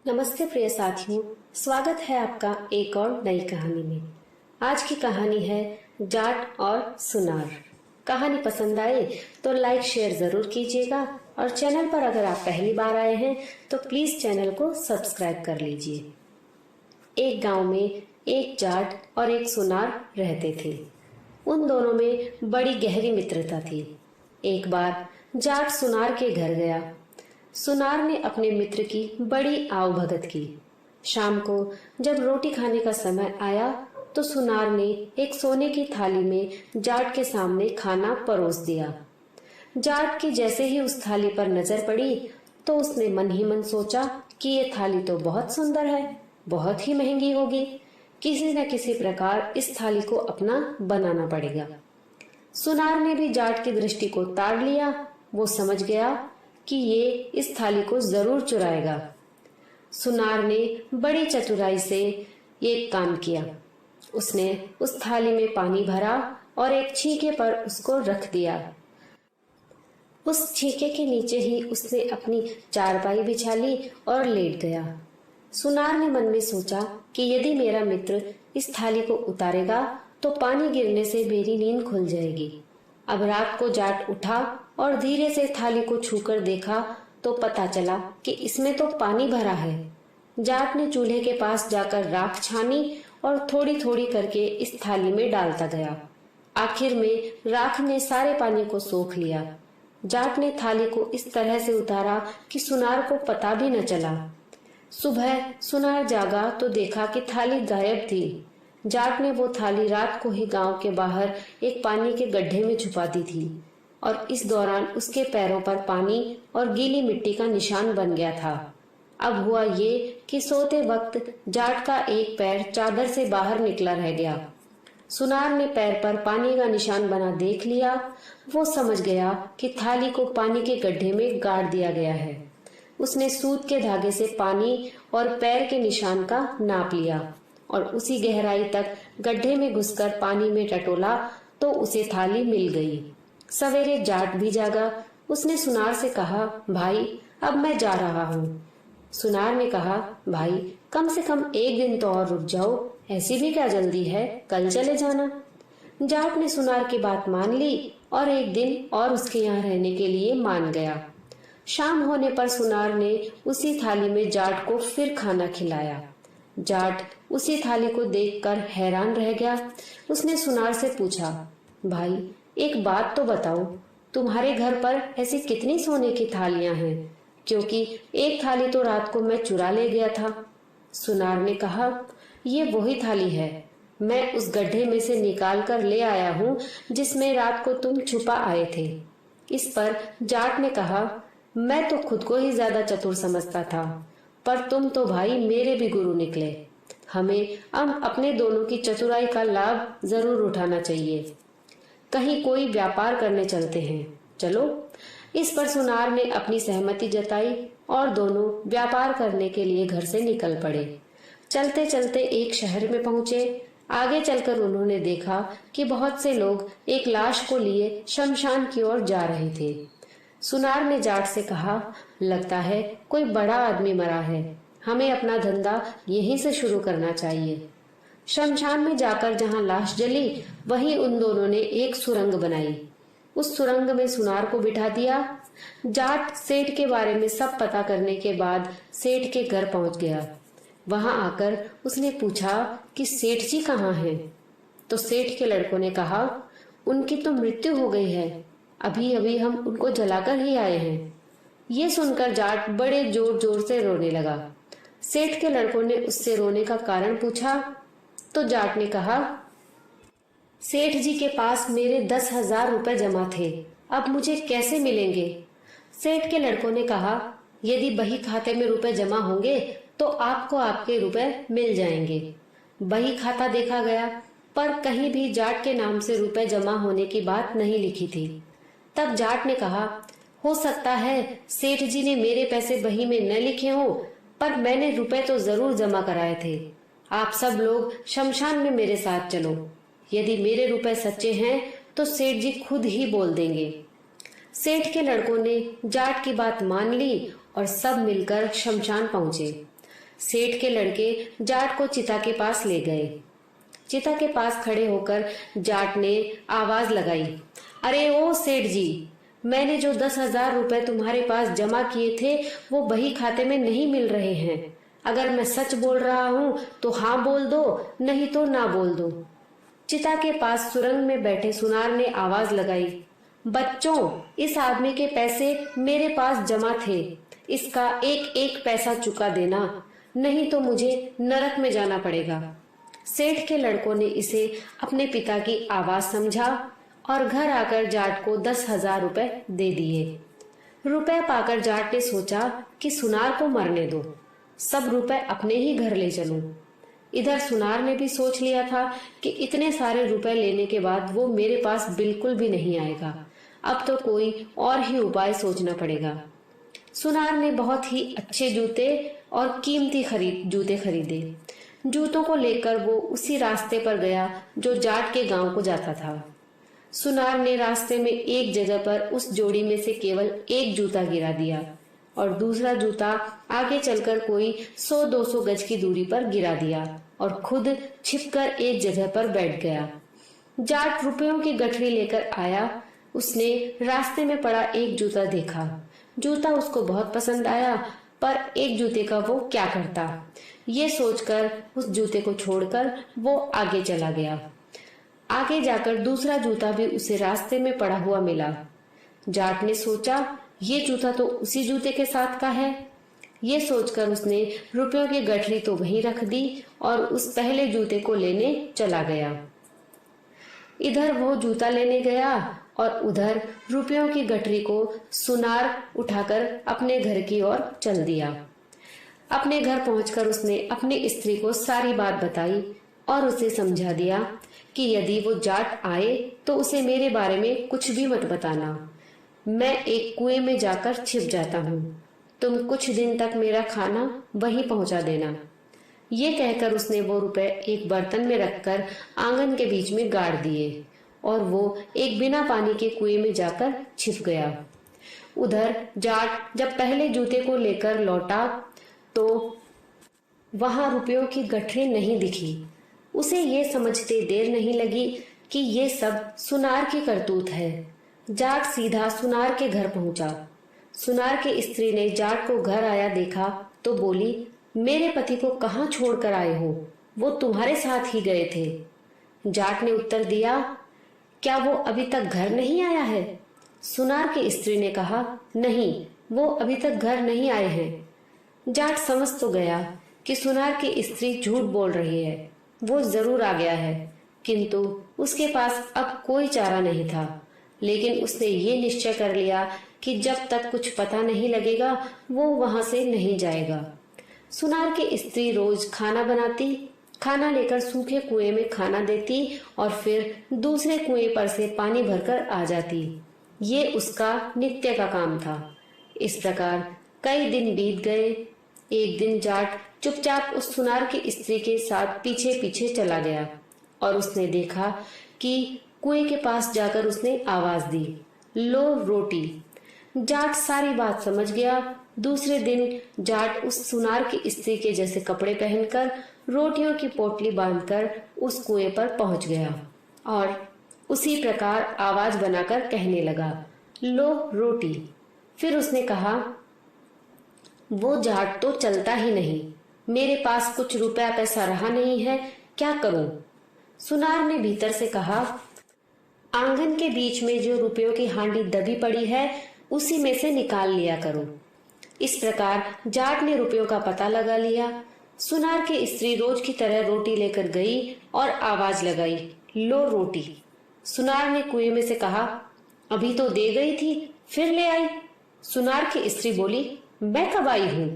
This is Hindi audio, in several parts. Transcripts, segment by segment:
नमस्ते प्रिय साथियों, स्वागत है आपका एक और नई कहानी में। आज की कहानी है जाट और सुनार। कहानी पसंद आए तो लाइक शेयर जरूर कीजिएगा और चैनल पर अगर आप पहली बार आए हैं तो प्लीज चैनल को सब्सक्राइब कर लीजिए। एक गांव में एक जाट और एक सुनार रहते थे। उन दोनों में बड़ी गहरी मित्रता थी। एक बार जाट सुनार के घर गया। सुनार ने अपने मित्र की बड़ी आवभगत की। शाम को जब रोटी खाने का समय आया तो सुनार ने एक सोने की थाली में जाट के सामने खाना परोस दिया। जाट की जैसे ही उस थाली पर नजर पड़ी तो उसने मन ही मन सोचा कि ये थाली तो बहुत सुंदर है, बहुत ही महंगी होगी। किसी न किसी प्रकार इस थाली को अपना बनाना पड़ेगा। सुनार ने भी जाट की दृष्टि को ताड़ लिया। वो समझ गया कि ये इस थाली को जरूर चुराएगा। सुनार ने बड़ी चतुराई से एक काम किया। उसने उस थाली में पानी भरा और एक छीके पर उसको रख दिया। उस छीके के नीचे ही उसने अपनी चारपाई बिछा ली और लेट गया। सुनार ने मन में सोचा कि यदि मेरा मित्र इस थाली को उतारेगा तो पानी गिरने से मेरी नींद खुल जाएगी। अब रात को जाट उठा और धीरे से थाली को छूकर देखा तो पता चला कि इसमें तो पानी भरा है। जाट ने चूल्हे के पास जाकर राख छानी और थोड़ी थोड़ी करके इस थाली में डालता गया। आखिर में राख ने सारे पानी को सोख लिया। जाट ने थाली को इस तरह से उतारा कि सुनार को पता भी न चला। सुबह सुनार जागा तो देखा कि थाली गायब थी। जाट ने वो थाली रात को ही गांव के बाहर एक पानी के गड्ढे में छुपा दी थी और इस दौरान उसके पैरों पर पानी और गीली मिट्टी का निशान बन गया था। अब हुआ ये कि सोते वक्त जाट का एक पैर चादर से बाहर निकला रह गया। सुनार ने पैर पर पानी का निशान बना देख लिया। वो समझ गया कि थाली को पानी के गड्ढे में गाड़ दिया गया है। उसने सूत के धागे से पानी और पैर के निशान का नाप लिया और उसी गहराई तक गड्ढे में घुसकर पानी में टटोला तो उसे थाली मिल गई। सवेरे जाट भी जागा। उसने सुनार से कहा, भाई अब मैं जा रहा हूँ। सुनार ने कहा, भाई कम से कम एक दिन तो और रुक जाओ, ऐसी भी क्या जल्दी है, कल चले जाना। जाट ने सुनार की बात मान ली और एक दिन और उसके यहाँ रहने के लिए मान गया। शाम होने पर सुनार ने उसी थाली में जाट को फिर खाना खिलाया। जाट उसी थाली को देखकर हैरान रह गया। उसने सुनार से पूछा, भाई एक बात तो बताओ, तुम्हारे घर पर ऐसी कितनी सोने की थालियां हैं? क्योंकि एक थाली तो रात को मैं चुरा ले गया था। सुनार ने कहा, ये वही थाली है, मैं उस गड्ढे में से निकाल कर ले आया हूँ जिसमें रात को तुम छुपा आए थे। इस पर जाट ने कहा, मैं तो खुद को ही ज्यादा चतुर समझता था, पर तुम तो भाई मेरे भी गुरु निकले। हमें अब अपने दोनों की चतुराई का लाभ जरूर उठाना चाहिए। कहीं कोई व्यापार करने चलते हैं, चलो। इस पर सुनार ने अपनी सहमति जताई और दोनों व्यापार करने के लिए घर से निकल पड़े। चलते चलते एक शहर में पहुंचे। आगे चलकर उन्होंने देखा कि बहुत से लोग एक लाश को लिए शमशान की ओर जा रहे थे। सुनार ने जाट से कहा, लगता है कोई बड़ा आदमी मरा है, हमें अपना धंधा यहीं से शुरू करना चाहिए। शमशान में जाकर जहां लाश जली वहीं उन दोनों ने एक सुरंग बनाई। उस सुरंग में सुनार को बिठा दिया। जाट सेठ के बारे में सब पता करने के बाद सेठ के घर पहुंच गया। वहां आकर उसने पूछा कि सेठ जी कहाँ हैं? तो सेठ के लड़कों ने कहा, उनकी तो मृत्यु हो गई है, अभी अभी हम उनको जलाकर ही आए हैं। ये सुनकर जाट बड़े जोर जोर से रोने लगा। सेठ के लड़कों ने उससे रोने का कारण पूछा तो जाट ने कहा, सेठ जी के पास मेरे 10,000 रुपए जमा थे, अब मुझे कैसे मिलेंगे? सेठ के लड़कों ने कहा, यदि बही खाते में रुपए जमा होंगे तो आपको आपके रुपए मिल जाएंगे। बही खाता देखा गया पर कहीं भी जाट के नाम से रुपए जमा होने की बात नहीं लिखी थी। तब जाट ने कहा, हो सकता है सेठ जी ने मेरे पैसे बही में न लिखे हो, पर मैंने रुपए तो जरूर जमा कराए थे। आप सब लोग शमशान में मेरे साथ चलो। यदि मेरे रुपए सच्चे हैं तो सेठ जी खुद ही बोल देंगे। सेठ के लड़कों ने जाट की बात मान ली और सब मिलकर शमशान पहुंचे। सेठ के लड़के जाट को चिता के पास ले गए। चिता के पास खड़े होकर जाट ने आवाज लगाई, अरे ओ सेठ जी, मैंने जो 10,000 रुपए तुम्हारे पास जमा किए थे वो बही खाते में नहीं मिल रहे हैं। अगर मैं सच बोल रहा हूँ तो हाँ बोल दो, नहीं तो ना बोल दो। चिता के पास सुरंग में बैठे सुनार ने आवाज लगाई, बच्चों, इस आदमी के पैसे मेरे पास जमा थे, इसका एक एक पैसा चुका देना, नहीं तो मुझे नरक में जाना पड़ेगा। सेठ के लड़कों ने इसे अपने पिता की आवाज समझा और घर आकर जाट को 10,000 रुपए दे दिए। रुपए पाकर जाट ने सोचा कि सुनार को मरने दो, सब रुपए अपने ही घर ले चलूं। इधर सुनार ने भी सोच लिया था कि इतने सारे रुपए लेने के बाद वो मेरे पास बिल्कुल भी नहीं आएगा, अब तो कोई और ही उपाय सोचना पड़ेगा। सुनार ने बहुत ही अच्छे जूते और कीमती जूते खरीदे। जूतों को लेकर वो उसी रास्ते पर गया जो जाट के गांव को जाता था। सुनार ने रास्ते में एक जगह पर उस जोड़ी में से केवल एक जूता गिरा दिया और दूसरा जूता आगे चलकर कोई 100-200 गज की दूरी पर गिरा दिया और खुद छिपकर एक जगह पर बैठ गया। जाट रुपयों की गठरी लेकर आया। उसने रास्ते में पड़ा एक जूता देखा। जूता उसको बहुत पसंद आया, पर एक जूते का वो क्या करता, ये सोचकर उस जूते को छोड़कर वो आगे चला गया। आगे जाकर दूसरा जूता भी उसे रास्ते में पड़ा हुआ मिला। जाट ने सोचा, ये जूता तो उसी जूते के साथ का है। ये सोचकर उसने रुपयों की गठरी तो वहीं रख दी और उस पहले जूते को लेने चला गया। इधर वो जूता लेने गया और उधर रुपयों की गठरी को सुनार उठाकर अपने घर की ओर चल दिया। अपने घर पहुंचकर उसने अपनी स्त्री को सारी बात बताई और उसे समझा दिया कि यदि वो जाट आए तो उसे मेरे बारे में कुछ भी मत बताना। मैं एक कुएं में जाकर छिप जाता हूँ, तुम कुछ दिन तक मेरा खाना वहीं पहुंचा देना। ये कहकर उसने वो रुपए एक बर्तन में रखकर आंगन के बीच में गाड़ दिए और वो एक बिना पानी के कुएं में जाकर छिप गया। उधर जाट जब पहले जूते को लेकर लौटा तो वहां रुपयों की गठरी नहीं दिखी। उसे ये समझते देर नहीं लगी कि ये सब सुनार की करतूत है। जाट सीधा सुनार के घर पहुंचा। सुनार की स्त्री ने जाट को घर आया देखा तो बोली, मेरे पति को कहाँ छोड़कर आए हो? वो तुम्हारे साथ ही गए थे। जाट ने उत्तर दिया, क्या वो अभी तक घर नहीं आया है? सुनार की स्त्री ने कहा, नहीं, वो अभी तक घर नहीं आए हैं। जाट समझ तो गया कि सुनार की स्त्री झूठ बोल रही है, वो जरूर आ गया है, किंतु उसके पास अब कोई चारा नहीं था। लेकिन उसने ये निश्चय कर लिया कि जब तक कुछ पता नहीं लगेगा वो वहां से नहीं जाएगा। सुनार की स्त्री रोज खाना बनाती, खाना लेकर सूखे कुएं में खाना देती और फिर दूसरे कुएं पर से पानी भरकर आ जाती। ये उसका नित्य का काम था। इस प्रकार कई दिन बीत गए। एक दिन जाट चुपचाप उस सुनार की स्त्री के साथ पीछे पीछे चला गया और उसने देखा कि कुएं के पास जाकर उसने आवाज दी, लो रोटी। जाट सारी बात समझ गया। दूसरे दिन जाट उस सुनार की स्त्री के जैसे कपड़े पहनकर रोटियों की पोटली बांधकर उस कुएं पर पहुंच गया और उसी प्रकार आवाज बनाकर कहने लगा, लो रोटी। फिर उसने कहा, वो जाट तो चलता ही नहीं, मेरे पास कुछ रुपया पैसा रहा नहीं है, क्या करूं? सुनार ने भीतर से कहा, आंगन के बीच में जो रुपयों की हांडी दबी पड़ी है उसी में से निकाल लिया करो। इस प्रकार जाट ने रुपयों का पता लगा लिया। सुनार की स्त्री रोज की तरह रोटी लेकर गई और आवाज लगाई, लो रोटी। सुनार ने कुएं में से कहा, अभी तो दे गई थी, फिर ले आई। सुनार की स्त्री बोली, मैं कब आई हूं?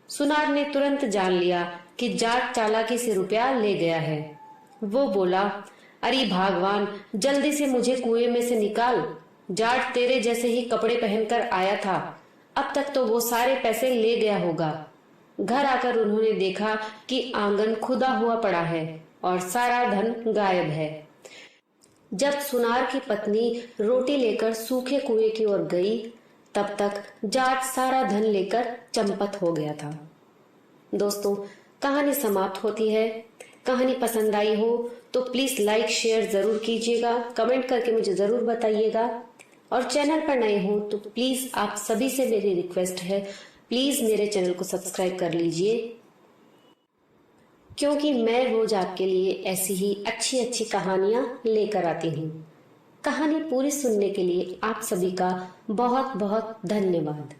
सुनार ने तुरंत जान लिया कि जाट चालाकी से रुपया ले गया है। वो बोला, अरे भगवान, जल्दी से मुझे कुएं में से निकाल। जाट तेरे जैसे ही कपड़े पहनकर आया था, अब तक तो वो सारे पैसे ले गया होगा। घर आकर उन्होंने देखा कि आंगन खुदा हुआ पड़ा है और सारा धन गायब है। जब सुनार की पत्नी रोटी लेकर सूखे कुएं की ओर गई, तब तक जाट सारा धन लेकर चंपत हो गया था। दोस्तों, कहानी समाप्त होती है। कहानी पसंद आई हो तो प्लीज लाइक शेयर जरूर कीजिएगा, कमेंट करके मुझे जरूर बताइएगा। और चैनल पर नए हो तो प्लीज आप सभी से मेरी रिक्वेस्ट है, प्लीज मेरे चैनल को सब्सक्राइब कर लीजिए, क्योंकि मैं रोज आपके लिए ऐसी ही अच्छी अच्छी कहानियां लेकर आती हूँ। कहानी पूरी सुनने के लिए आप सभी का बहुत बहुत धन्यवाद।